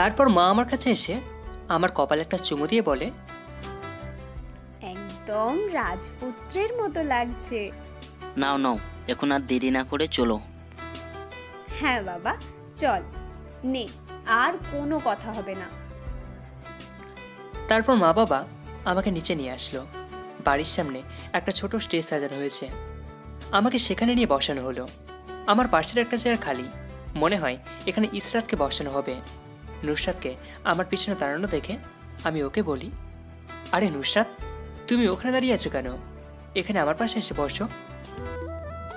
তারপর মা আমার কাছে এসে আমার কপালে একটা চুমু দিয়ে বলে, একদম রাজপুত্রের মতো লাগছে। নাও নাও, এখন আর দেরি না করে চলো। হ্যাঁ বাবা, চল নে, আর কোনো কথা হবে না। তারপর মা বাবা আমাকে নিচে নিয়ে আসলো। বাড়ির সামনে একটা ছোট স্টেজ সাজানো হয়েছে, আমাকে সেখানে নিয়ে বসানো হলো। আমার পাশের একটা চেয়ার খালি, মনে হয় এখানে ইসরাতকে বসানো হবে। নুসরাতকে আমার পিছনে দাঁড়ানো দেখে আমি ওকে বলি, আরে নুসরাত, তুমি ওখানে দাঁড়িয়ে আছো কেন? এখানে আমার পাশে এসে বসো।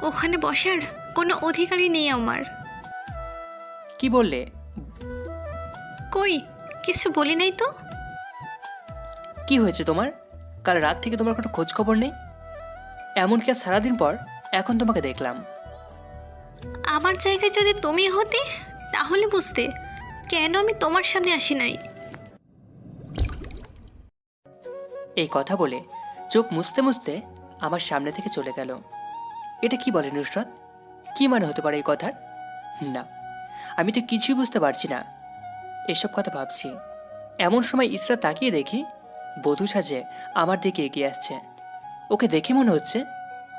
ওখানে বসার কোনো অধিকারই নেই আমার। কি বললে? কই, কিছু বলি নাই তো। কি হয়েছে তোমার? কাল রাত থেকে তোমার কোনো খোঁজ খবর নেই, এমনকি আজ সারাদিন পর এখন তোমাকে দেখলাম। আমার জায়গায় যদি তুমি হতে তাহলে বুঝতে কেন আমি তোমার সামনে আসি নাই। এই কথা বলে চোখ মুছতে মুছতে আমার সামনে থেকে চলে গেল। এটা কি বলে নুসরাত? কি মানে হতে পারে এই কথার? না, আমি তো কিছুই বুঝতে পারছি না। এসব কথা ভাবছি এমন সময় ইসরাত তাকিয়ে দেখি বধূ সাজে আমার দিকে এগিয়ে আসছে। ওকে দেখে মনে হচ্ছে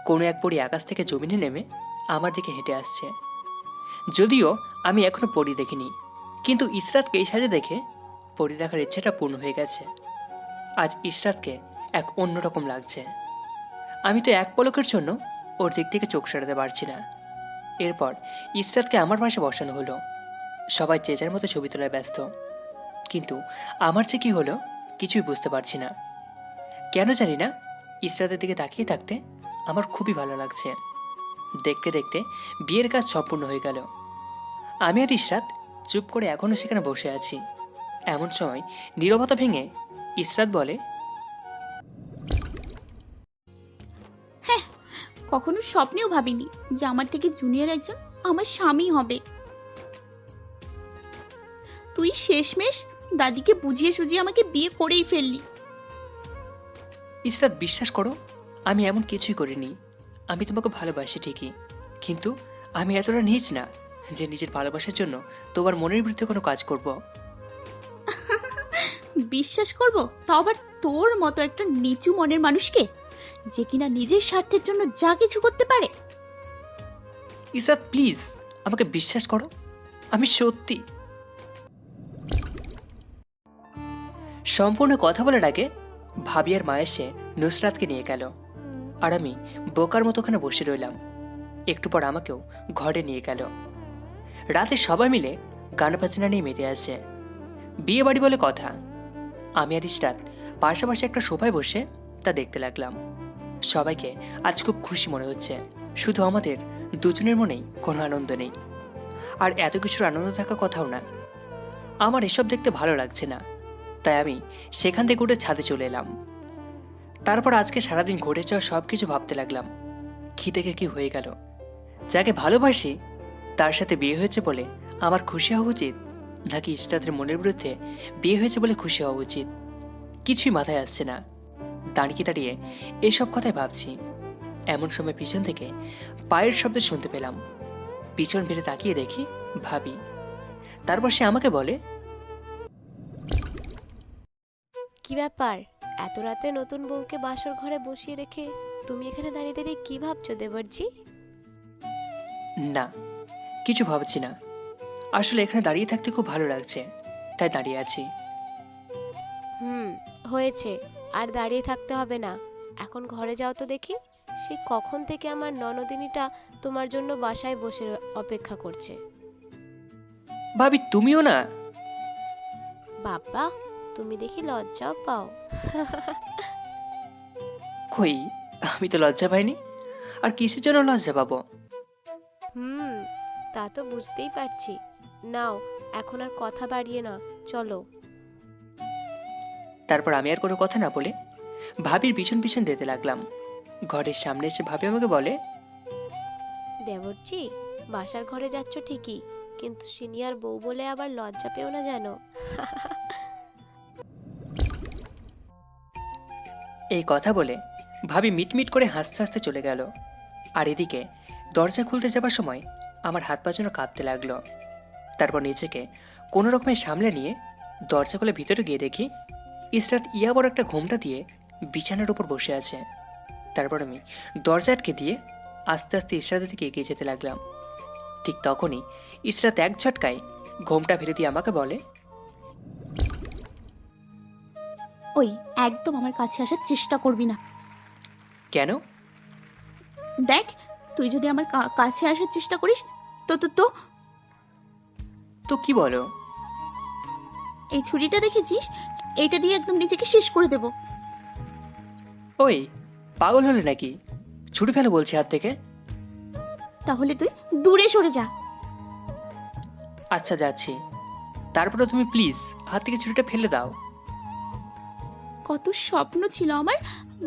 কোনো এক পরী আকাশ থেকে জমিনে নেমে আমার দিকে হেঁটে আসছে। যদিও আমি এখনো পরী দেখিনি, কিন্তু ইসরাতকে এই সাজে দেখে পরী দেখার ইচ্ছেটা পূর্ণ হয়ে গেছে। আজ ইসরাতকে এক অন্যরকম লাগছে। আমি তো এক পলকের জন্য ওর দিক থেকে চোখ সরাতে পারছি না। এরপর ইসরাতকে আমার পাশে বসানো হলো। সবাই যে যার মতো ছবি তোলায় ব্যস্ত, কিন্তু আমার যে কি হলো কিছুই বুঝতে পারছি না। কেন জানি না, ইসরাতের দিকে তাকিয়ে থাকতে আমার খুবই ভালো লাগছে। দেখতে দেখতে বিয়ের কাজ সম্পূর্ণ হয়ে গেল। আমি আর ইসরাত চুপ করে এখনো সেখানে বসে আছি। এমন সময় নীরবতা ভেঙে ইসরাত বলে, কখনো স্বপ্নেও ভাবিনি যে আমার থেকে জুনিয়র একজন আমার স্বামী হবে। তুই শেষমেশ দাদিকে বুঝিয়ে সুঝিয়ে আমাকে বিয়ে করেই ফেললি। ইসরাত, বিশ্বাস করো, আমি এমন কিছুই করিনি। আমি তোমাকে ভালোবাসি ঠিকই, কিন্তু আমি এতটা নিচ না যে নিজের ভালোবাসার জন্য তোমার মনের বিরুদ্ধে কোনো কাজ করব। বিশ্বাস করব তাও আবার তোর মতো একটা নিচু মনের মানুষকে, যে কিনা নিজের স্বার্থের জন্য যা কিছু করতে পারে। ইসরাত প্লিজ, আমাকে বিশ্বাস করো, আমি সত্যি। সম্পূর্ণ কথা বলার আগে ভাবি আর মা এসে নুসরাতকে নিয়ে গেল, আর আমি বোকার মতো ওখানে বসে রইলাম। একটু পর আমাকেও ঘরে নিয়ে গেল। রাতে সবাই মিলে গান বাজনা নিয়ে মেতে আছে। বিয়ে বাড়ি বলে কথা। আমি আর ইসরাত পাশাপাশি একটা সোফায় বসে তা দেখতে লাগলাম। সবাইকে আজ খুব খুশি মনে হচ্ছে, শুধু আমাদের দুজনের মনেই কোনো আনন্দ নেই। আর এত কিছুর আনন্দ থাকা কথাও না। আমার এসব দেখতে ভালো লাগছে না, তাই আমি সেখান থেকে উঠে ছাদে চলে এলাম। তারপর আজকে সারাদিন ঘটে যাওয়া সব কিছু ভাবতে লাগলাম। কি থেকে কি হয়ে গেল? যাকে ভালোবাসি তার সাথে বিয়ে হয়েছে বলে আমার খুশি হওয়া উচিত, নাকি ইসরাতের মনের বিরুদ্ধে বিয়ে হয়েছে বলে খুশি হওয়া উচিত? কিছুই মাথায় আসছে না। দাঁড়িয়ে দাঁড়িয়ে এসব কথাই ভাবছি। এমন সময় পিছন থেকে পায়ের শব্দ শুনতে পেলাম। পিছন ফিরে তাকিয়ে দেখি ভাবি। তারপর সে আমাকে বলে, কি ব্যাপার, এত রাতে নতুন বউকে বাসর ঘরে বসিয়ে রেখে তুমি এখানে দাঁড়িয়ে দাঁড়িয়ে কি ভাবছো দেবরজি? না, কিছু ভাবছি না। আসলে এখানে দাঁড়িয়ে থাকতে খুব ভালো লাগছে, তাই দাঁড়িয়ে আছি। হয়েছে, আর দাঁড়িয়ে থাকতে হবে না, এখন ঘরে যাও তো দেখি। সে কখন থেকে আমার ননদিনীটা তোমার জন্য বাসায় বসে অপেক্ষা করছে। ভাবি তুমিও না? বাবা, তুমি দেখি লজ্জাও পাও। কই, আমি তো লজ্জা পাইনি। আর কিসের জন্য লজ্জা পাবো? তা তো বুঝতেই পারছি। নাও, এখন আর কথা বাড়িয়ে না, চলো। তারপর আমি আর কোনো কথা না বলে ভাবির পিছন পিছন যেতে লাগলাম। ঘরের সামনে এসে ভাবি আমাকে বলে, দেবরজি, বাসার ঘরে যাচ্ছ ঠিকই, কিন্তু সিনিয়র বউ বলে আবার লজ্জা পেও না যেন। এই কথা বলে ভাবি মিটমিট করে হাসতে হাসতে চলে গেল। আর এদিকে দরজা খুলতে যাবার সময় আমার হাত পা যেন কাঁপতে লাগলো। তারপর নিজেকে কোনো রকমে সামলে নিয়ে দরজা খুলে ভিতরে গিয়ে দেখি ইসরাত ইয়া বড় একটা ঘোমটা দিয়ে বিছানার উপর বসে আছে। তারপর আমি দরজা আটকে দিয়ে আস্তে আস্তে ইসরাতের দিকে এগিয়ে যেতে লাগলাম। ঠিক তখনই ইসরাত এক ঝটকায় ঘোমটা ফেলে দিয়ে আমাকে বলে, ওই একদম আমার কাছে আসার চেষ্টা করবি না। কেন? দেখ, তুই যদি আমার কাছে আসার চেষ্টা করিস তো তো তো তো কি বলো? এই ছুরিটা দেখেছিস, এইটা দিয়ে একদম নিজেকে শেষ করে দেব। ওই পাগল হলে নাকি? ছুটি ফেলে বলছি হাত থেকে। তাহলে তুই দূরে সরে যা। আচ্ছা যাচ্ছি, তারপরে তুমি প্লিজ হাত থেকে ছুরিটা ফেলে দাও। কত স্বপ্ন ছিল আমার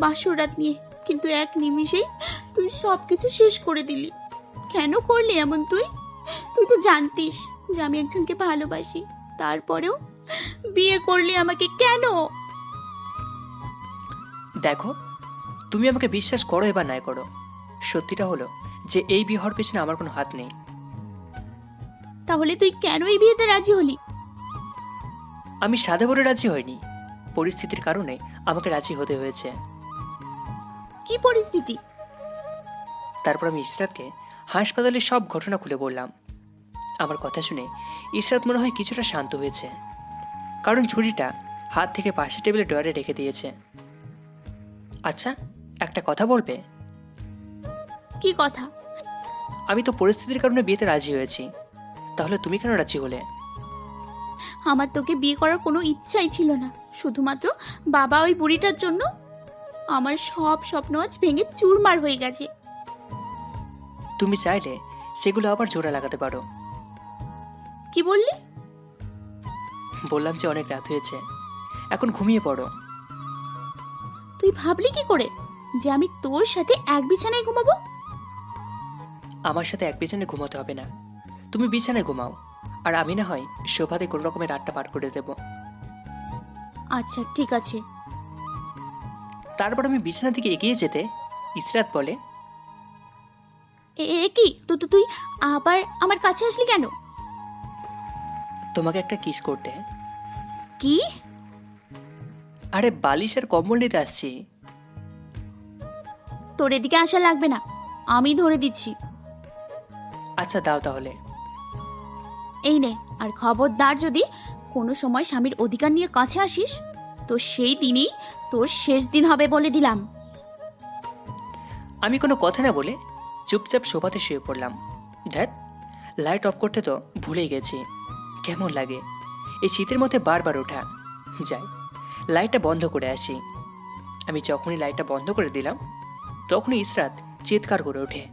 বাসর রাত নিয়ে, কিন্তু এক নিমিষেই তুই সবকিছু শেষ করে দিলি। কেন করলি এমন? তুই তুই তো জানতিস যে আমি একজনকে ভালোবাসি, তারপরেও বিয়ে করলি আমাকে কেন? দেখো, তুমি আমাকে বিশ্বাস করো এবার নাই করো, সত্যিটা হলো যে এই বিয়ে হওয়ার পেছনে আমার কোনো হাত নেই। তাহলে তুই কেন এই বিয়েতে রাজি হলি? আমি সাদা বলে রাজি হইনি, পরিস্থিতির কারণে আমাকে রাজি হতে হয়েছে। কি পরিস্থিতি? তারপর আমি ইসরাতকে হাসপাতালের সব ঘটনা খুলে বললাম। আমার কথা শুনে ইসরাত মনে হয় কিছুটা শান্ত হয়েছে, কারণ ছুরিটা হাত থেকে পাশের টেবিলে ডয়ারে রেখে দিয়েছে। আচ্ছা, একটা কথা বলবে? কি কথা? আমি তো পরিস্থিতির কারণে বিয়েতে রাজি হয়েছি, তাহলে তুমি কেন রাজি হলে? আমার তোকে বিয়ে করার কোনো ইচ্ছাই ছিল না, শুধুমাত্র বাবা ওই বুড়িটার জন্য আমার সব স্বপ্ন আজ ভেঙে চুরমার হয়ে গেছে। তুমি চাইলে সেগুলো আবার জোড়া লাগাতে পারো। কি বললি? বললাম যে অনেক রাত হয়েছে, এখন ঘুমিয়ে পড়ো। তুই ভাবলি কি করে যে আমি তোর সাথে এক বিছানায় ঘুমাবো? আমার সাথে এক বিছানায় ঘুমাতে হবে না, তুমি বিছানায় ঘুমাও, আর আমি না হয় সোফাতে কোনো রকমের রাতটা পার করে দেব। আচ্ছা ঠিক আছে। তারপর আমি বিছানা থেকে এগিয়ে যেতে ইসরাত বলে, এ কি তুই আবার আমার কাছে আসলি কেন? তোমাকে একটা কিস করতে। কি? আরে বালিশ আর কম্বল নিতে আসছি। তোর এদিকে আসা লাগবে না, আমি ধরে দিচ্ছি। আচ্ছা দাও তাহলে। এই নে, আর খবরদার যদি কোনো সময় স্বামীর অধিকার নিয়ে কাছে আসিস তো সেই দিনই তোর শেষ দিন হবে বলে দিলাম। আমি কোনো কথা না বলে চুপচাপ সোফাতে শুয়ে পড়লাম। ধ্যাত, লাইট অফ করতে তো ভুলেই গেছি। কেমন লাগে এই শীতের মধ্যে বারবার ওঠা। যাই, লাইটটা বন্ধ করে আসি। আমি যখনই লাইটটা বন্ধ করে দিলাম তখনই ইসরাত চিৎকার করে ওঠে।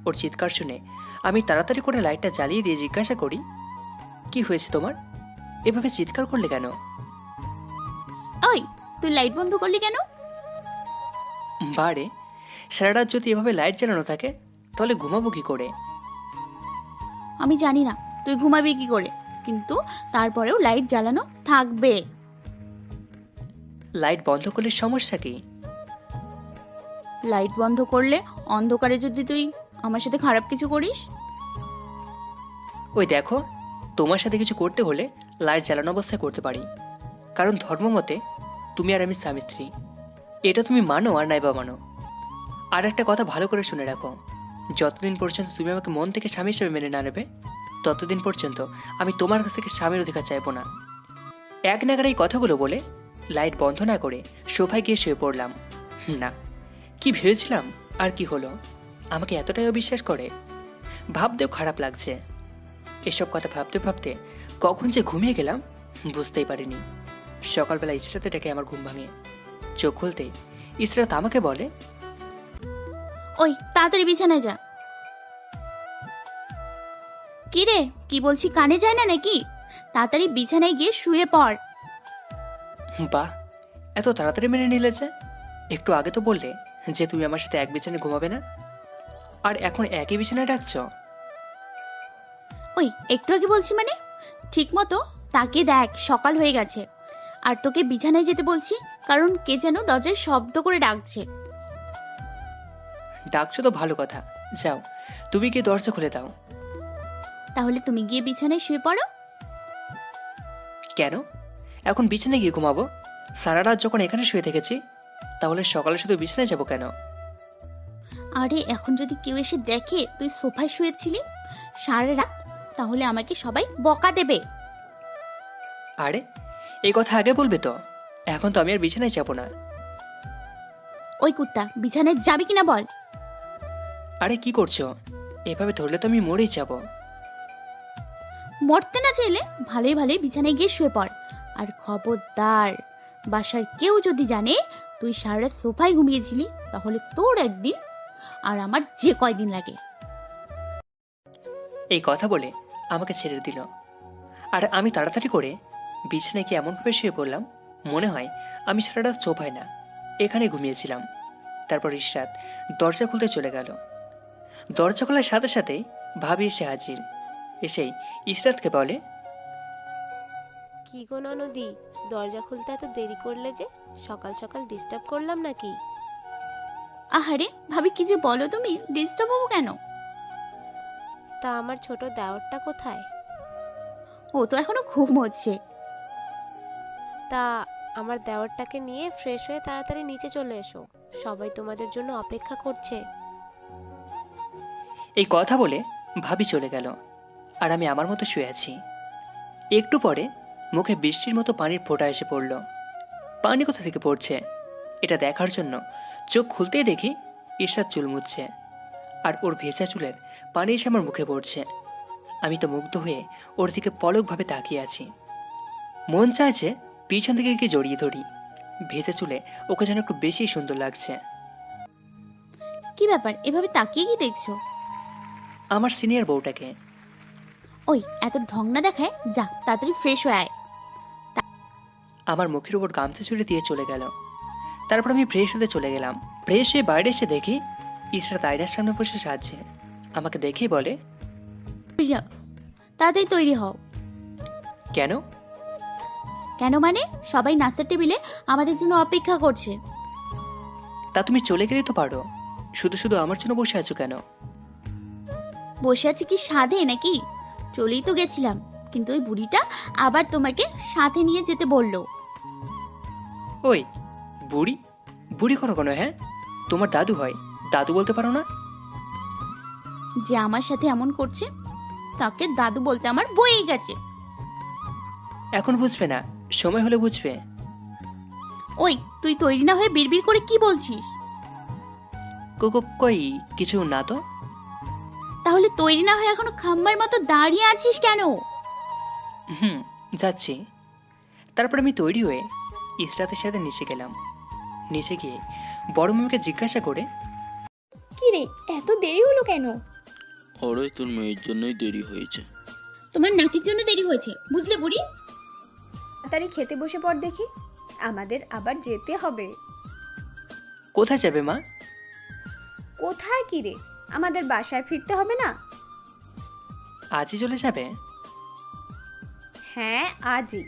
ওর চিৎকার শুনে আমি তাড়াতাড়ি করে লাইটটা জ্বালিয়ে দিয়ে জিজ্ঞাসা করি, কি হয়েছে তোমার? এভাবে চিৎকার করলে কেন? ওই, তুই লাইট বন্ধ করলি কেন? বারে, সারা রাত যদি এভাবে লাইট জ্বালানো থাকে তাহলে ঘুমাবো কি করে? আমি জানি না তুই ঘুমাবি কি করে, কিন্তু তারপরেও লাইট জ্বালানো থাকবে। লাইট বন্ধ করলে সমস্যা কি? লাইট বন্ধ করলে অন্ধকারে যদি তুই আমার সাথে খারাপ কিছু করিস? ওই দেখো, তোমার সাথে কিছু করতে হলে লাইট জ্বালানো অবস্থায় করতে পারি, কারণ ধর্মমতে তুমি আর আমি স্বামী স্ত্রী। এটা তুমি মানো আর নাইবা মানো। আর একটা কথা ভালো করে শুনে রাখো, যতদিন পর্যন্ত তুমি আমাকে মন থেকে স্বামী হিসেবে মেনে না নেবে ততদিন পর্যন্ত আমি তোমার কাছ থেকে স্বামীর অধিকার চাইবো না। এক নাগারে এই কথাগুলো বলে লাইট বন্ধ না করে সোফায় গিয়ে শুয়ে পড়লাম। না, কি ভেবেছিলাম আর কি হলো, আমাকে এতটাই অবিশ্বাস করে? ভাবতেও খারাপ লাগছে। এসব কথা ভাবতে ভাবতে কখন যে ঘুমিয়ে গেলাম বুঝতেই পারিনি। সকালবেলা ইসরাতে ডেকে আমার ঘুম ভাঙে। চোখ খুলতে ইসরাত আমাকে বলে, ওই তাড়াতাড়ি বিছানায় যা। কি রে, কি বলছি কানে যায় না নাকি? তাড়াতাড়ি বিছানায় গিয়ে শুয়ে পড়। বাহ, এত তাড়াতাড়ি মেনে নিলে যে! একটু আগে তো বললে যে তুমি আমার সাথে এক বিছানায় ঘুমাবে না, আর এখন একই বিছানায় ডাকছো। ওই একটু আগে বলছি মানে? ঠিক মতো তাকিয়ে দেখ, সকাল হয়ে গেছে। আর তোকে বিছানায় যেতে বলছি কারণ কে যেন দরজায় শব্দ করে ডাকছে। ডাকছো তো ভালো কথা, যাও তুমি গিয়ে দরজা খুলে দাও। তাহলে তুমি গিয়ে বিছানায় শুয়ে পড়ো। কেন? এখন বিছানায় গিয়ে ঘুমাবো? সারা রাত যখন এখানে শুয়ে থেকেছি, তাহলে সকালে শুধু বিছানায় যাবো কেন? আরে এখন যদি কেউ এসে দেখে তুই সোফায় শুয়েছিলি সারা রাত, তাহলে আমাকে সবাই বকা দেবে। আরে এই কথা আগে বলবে তো, এখন তো আমি আর বিছানায় যাবো না। ওই কুত্তা, বিছানায় যাবি কিনা বল। আরে কি করছো? এভাবে ধরলে তো আমি মরেই যাবো। মরতে না চাইলে ভালোই ভালোই বিছানায় গিয়ে শুয়ে পড়। আর খবরদার, বাসার কেউ যদি জানে তুই সারা রাত সোফায় ঘুমিয়েছিলি, তাহলে তোর একদিন আর আমার যে কয়দিন লাগে। এই কথা বলে আমাকে ছেড়ে দিল। আর আমি তাড়াতাড়ি করে বিছানায় কি এমনভাবে শুয়ে পড়লাম, মনে হয় আমি সারা রাত সোফায় না, এখানে ঘুমিয়েছিলাম। তারপর ইশরাত দরজা খুলতে চলে গেল। দরজা খোলার সাথে সাথেই ভাবি এসে হাজির। এসেই ইশরাতকে বলে, কি গো ননদি, দরজা খুলতে এত দেরি করলে যে? সকাল সকাল ডিস্টার্ব করলাম নাকি? আহারে ভাবি, কি যে বলো তুমি, ডিস্টার্ব হবো কেন? তা আমার ছোট দেওরটা কোথায়? ও তো এখনো ঘুমোচ্ছে। তা আমার দেওরটাকে নিয়ে ফ্রেশ হয়ে তাড়াতাড়ি নিচে চলে এসো, সবাই তোমাদের জন্য অপেক্ষা করছে। এই কথা বলে ভাবি চলে গেল। আর আমি আমার মতো শুয়ে আছি। একটু পরে মুখে বৃষ্টির মতো পানির ফোঁটা এসে পড়ল। পানি কোথা থেকে পড়ছে এটা দেখার জন্য চোখ খুলতেই দেখি ইশরাত চুল মুছছে, আর ওর ভেজা চুলের পানি এসে আমার মুখে পড়ছে। আমি তো মুগ্ধ হয়ে ওর দিকে পলকভাবে তাকিয়ে আছি। মন চাইছে পিছন থেকে গিয়ে জড়িয়ে ধরি। ভেজা চুলে ওকে যেন একটু বেশি সুন্দর লাগছে। কি ব্যাপার, এভাবে তাকিয়ে কি দেখছো? আমার সিনিয়র বউটাকে। ওই এত ঢং না দেখায়, যা তাড়াতাড়ি ফ্রেশ হয়ে আয়। আমার মুখের উপর গামছা ছুড়ে দিয়ে চলে গেল। তারপর আমি ফ্রেশ হতে চলে গেলাম। ফ্রেশ হয়ে বাইরে এসে দেখি ইশরাত আয়নার সামনে বসে সাজছে। আমাকে দেখেই বলে, তাড়াতাড়ি তৈরি হও। কেন? কেন মানে, সবাই নাস্তার টেবিলে আমাদের জন্য অপেক্ষা করছে। তা তুমি চলে গেলেই তো পারো, শুধু শুধু আমার জন্য বসে আছো কেন? বসে আছি কি সাধে নাকি? চলেই তো গেছিলাম, কিন্তু ওই বুড়িটা আবার তোমাকে সাথে নিয়ে যেতে বললো। ওই বুড়ি বুড়ি কোনো কোনো, হ্যাঁ তোমার দাদু হয়, দাদু বলতে পারো না? যে আমার সাথে এমন করছে তাকে দাদু বলতে আমার বয়েই গেছে। এখন বুঝবে না, সময় হলে বুঝবে। ওই তুই তৈরি না হয়ে বিড়বিড় করে কি বলছিস? কই কিছু না তো। তাহলে তৈরি না হয়ে এখনো খাম্বার মতো দাঁড়িয়ে আছিস কেন? যাচ্ছি। তারপর আমি তৈরি হয়ে ইশরাতের সাথে নিচে গেলাম। নিচে গিয়ে বড় মামিকে জিজ্ঞাসা করে, কি রে, এত দেরি হলো কেন? ওরে তোর মেয়ের জন্যই দেরি হয়েছে। তোমার নাতির জন্য দেরি হয়েছে, বুঝলে বুড়ি? তাড়াতাড়ি খেতে বসে পড় দেখি, আমাদের আবার যেতে হবে। কোথায় যাবে মা? কোথায় কি রে, আমাদের বাসায় ফিরতে হবে না? আজই চলে যাবে? হ্যাঁ আজই।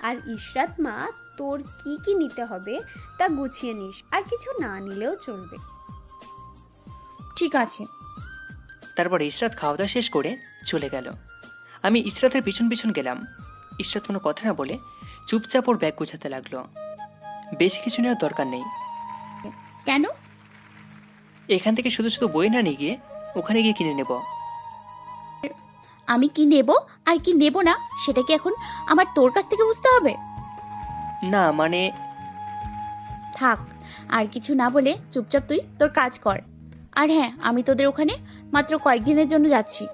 আর ইশরাত মা, তোর কি কি নিতে হবে তা গুছিয়ে নিস, আর কিছু না নিলেও চলবে। ঠিক আছে। তারপর ইশরাত খাওয়া দাওয়া শেষ করে চলে গেল। আমি ইশরাতের পিছন পিছন গেলাম। ইশরাত কোনো কথা না বলে চুপচাপ ওর ব্যাগ গুছাতে লাগলো। বেশি কিছু নেওয়ার দরকার নেই। কেন? এখান থেকে শুধু শুধু বই না নিয়ে গিয়ে ওখানে গিয়ে কিনে নেব। আমি কি নেব আর কি নেব না সেটা কি এখন আমার তোর কাছ থেকে বুঝতে হবে? না মানে, থাক, আর কিছু না বলে চুপচাপ তুই তোর কাজ কর। আর হ্যাঁ, আমি তোদের ওখানে মাত্র কয়েকদিনের জন্য যাচ্ছি।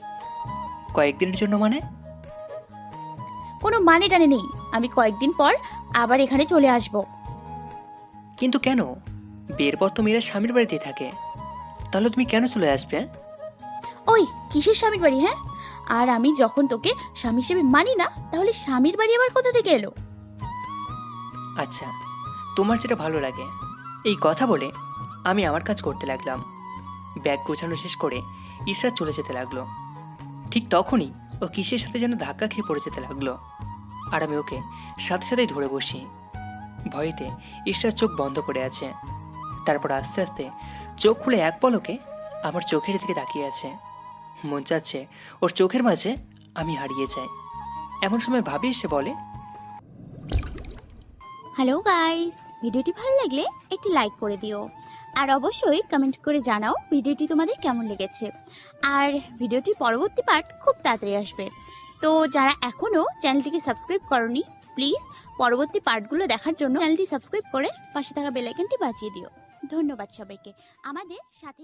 কয়েকদিনের জন্য মানে? কোনো মানে টানে নেই, আমি কয়েকদিন পর আবার এখানে চলে আসব। কিন্তু কেন? বিয়ের পর তো মেয়েরা স্বামীর বাড়িতেই থাকে, তাহলে তুমি কেন চলে আসবে? ওই কিসের স্বামীর বাড়ি, হ্যাঁ? আর আমি যখন তোকে স্বামী হিসেবে মানি না, তাহলে স্বামীর বাড়ি আবার কোথা থেকে এলো? আচ্ছা, তোমার যেটা ভালো লাগে। এই কথা বলে আমি আমার কাজ করতে লাগলাম। ব্যাগ গোছানো শেষ করে ইশরাত চলে যেতে লাগলো। ঠিক তখনই ও কিসের সাথে যেন ধাক্কা খেয়ে পড়ে যেতে লাগলো। আর আমি ওকে সাথে সাথেই ধরে বসি। ভয়েতে ইশরাত চোখ বন্ধ করে আছে। তারপর আস্তে আস্তে চোখ খুলে এক পলকে আমার চোখের দিকে তাকিয়ে আছে। মন চাচ্ছে ওর চোখের মাঝে আমি হারিয়ে যাই। এমন সময় ভাবি এসে বলে, হ্যালো গাইস, ভিডিওটি ভালো লাগলে একটি লাইক করে দিও আর অবশ্যই কমেন্ট করে জানাও ভিডিওটি তোমাদের কেমন লেগেছে। আর ভিডিওটির পরবর্তী পার্ট খুব তাড়াতাড়ি আসবে, তো যারা এখনো চ্যানেলটিকে সাবস্ক্রাইব করনি প্লিজ পরবর্তী পার্টগুলো দেখার জন্য চ্যানেলটি সাবস্ক্রাইব করে পাশে থাকা বেল আইকনটি বাজিয়ে দিও। ধন্যবাদ সবাইকে আমাদের সাথে